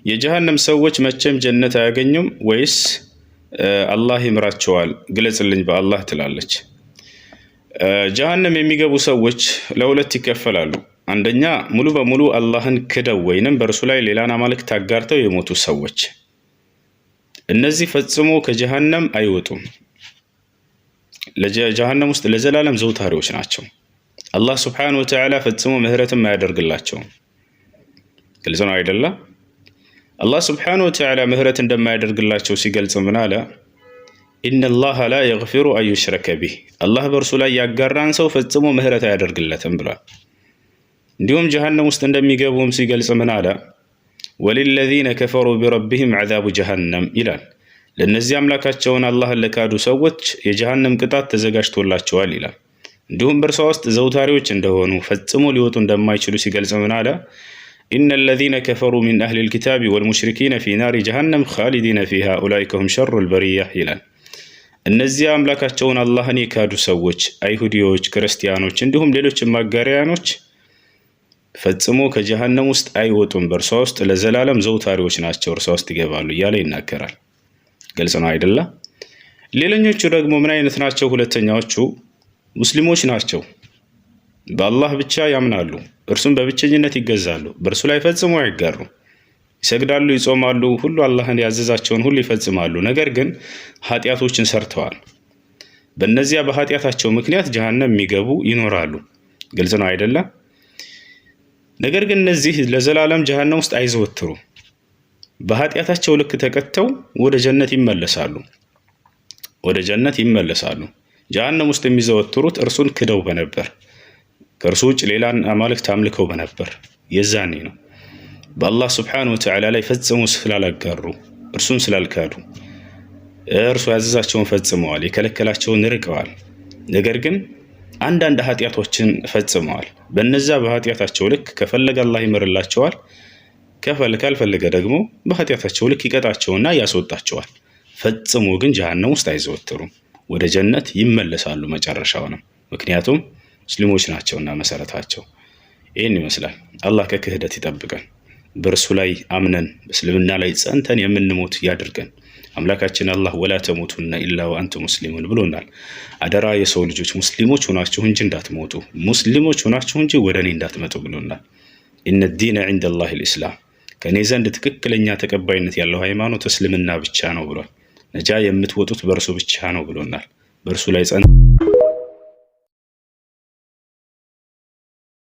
የጀሃነም ሰዎች መቼም ጀነት አያገኙም ወይስ አላህ ይምራቸዋል? ግለጽልኝ በአላህ ትላለች። ጀሃነም የሚገቡ ሰዎች ለሁለት ይከፈላሉ። አንደኛ ሙሉ በሙሉ አላህን ክደው ወይንም በእርሱ ላይ ሌላን አማልክት አጋርተው የሞቱ ሰዎች፣ እነዚህ ፈጽሞ ከጀሃነም አይወጡም። ለጀሃነም ውስጥ ለዘላለም ዘውታሪዎች ናቸው። አላህ ሱብሓነሁ ወተዓላ ፈጽሞ ምህረትም አያደርግላቸውም። ግልጽ ነው አይደለም? አላህ ሱብሓነሁ ወተዓላ ምህረት እንደማያደርግላቸው ሲገልጽ ምን አለ? ኢነላሃ ላ የግፊሩ አን ዩሽረከ ቢህ፣ አላህ በእርሱ ላይ ያጋራን ሰው ፈጽሞ ምህረት አያደርግለትም ብሏል። እንዲሁም ጀሃነም ውስጥ እንደሚገቡም ሲገልጽ ምን አለ? ወሊለዚነ ከፈሩ ቢረቢሂም ዐዛቡ ጀሃነም ይላል። ለእነዚህ አምላካቸውን አላህን ለካዱ ሰዎች የጀሃነም ቅጣት ተዘጋጅቶላቸዋል ይላል። እንዲሁም በእርሷ ውስጥ ዘውታሪዎች እንደሆኑ ፈጽሞ ሊወጡ እንደማይችሉ ሲገልጽ ምን አለ? ኢነ ለዚነ ከፈሩ ሚን አህሊል ኪታቢ ወልሙሽሪኪነ ፊ ናሪ ጀሃነም ኻሊዲነ ፊሃ ኡላኢከ ሁም ሸሩል በሪያ ይላል። እነዚያ አምላካቸውን አላህን የካዱ ሰዎች አይሁዲዎች፣ ክርስቲያኖች እንዲሁም ሌሎችም አጋሪያኖች ፈጽሞ ከጀሃነም ውስጥ አይወጡም፣ በእርሷ ውስጥ ለዘላለም ዘውታሪዎች ናቸው፣ እርሷ ውስጥ ይገባሉ እያለ ይናገራል። ግልጽ ነው አይደለ? ሌላኞቹ ደግሞ ምን አይነት ናቸው? ሁለተኛዎቹ ሙስሊሞች ናቸው። በአላህ ብቻ ያምናሉ፣ እርሱም በብቸኝነት ይገዛሉ፣ በእርሱ ላይ ፈጽሞ አይጋሩ፣ ይሰግዳሉ፣ ይጾማሉ፣ ሁሉ አላህን ያዘዛቸውን ሁሉ ይፈጽማሉ። ነገር ግን ኃጢአቶችን ሰርተዋል። በእነዚያ በኃጢአታቸው ምክንያት ጀሃነም የሚገቡ ይኖራሉ። ግልጽ ነው አይደለም? ነገር ግን እነዚህ ለዘላለም ጀሃነም ውስጥ አይዘወትሩ። በኃጢአታቸው ልክ ተቀጥተው ወደ ጀነት ይመለሳሉ። ወደ ጀነት ይመለሳሉ። ጀሃነም ውስጥ የሚዘወትሩት እርሱን ክደው በነበር፣ ከእርሱ ውጭ ሌላን አማልክት አምልከው በነበር የዛኔ ነው። በአላህ ሱብሓነሁ ወተዓላ ላይ ፈጽሞ ስላላጋሩ፣ እርሱን ስላልካዱ፣ እርሱ ያዘዛቸውን ፈጽመዋል፣ የከለከላቸውን ርቀዋል። ነገር ግን አንዳንድ ኃጢአቶችን ፈጽመዋል። በነዛ በኃጢአታቸው ልክ ከፈለገ አላህ ይምርላቸዋል፣ ካልፈለገ ደግሞ በኃጢአታቸው ልክ ይቀጣቸውና ያስወጣቸዋል። ፈጽሞ ግን ጀሃነም ውስጥ አይዘወትሩም፣ ወደ ጀነት ይመለሳሉ መጨረሻው ነው። ምክንያቱም ሙስሊሞች ናቸውና መሰረታቸው። ይህን ይመስላል። አላህ ከክህደት ይጠብቀን፣ በእርሱ ላይ አምነን በእስልምና ላይ ጸንተን የምንሞት ያድርገን። አምላካችን አላህ ወላ ተሞቱና ኢላ ወአንቱም ሙስሊሙን ብሎናል። አደራ የሰው ልጆች ሙስሊሞች ሆናችሁ እንጂ እንዳትሞቱ፣ ሙስሊሞች ሆናችሁ እንጂ ወደ እኔ እንዳትመጡ ብሎናል። ኢነ ዲነ ዒንደላሂል ኢስላም፣ ከእኔ ዘንድ ትክክለኛ ተቀባይነት ያለው ሃይማኖት እስልምና ብቻ ነው ብሏል። ነጃ የምትወጡት በእርሱ ብቻ ነው ብሎናል። በእርሱ ላይ ጸንተን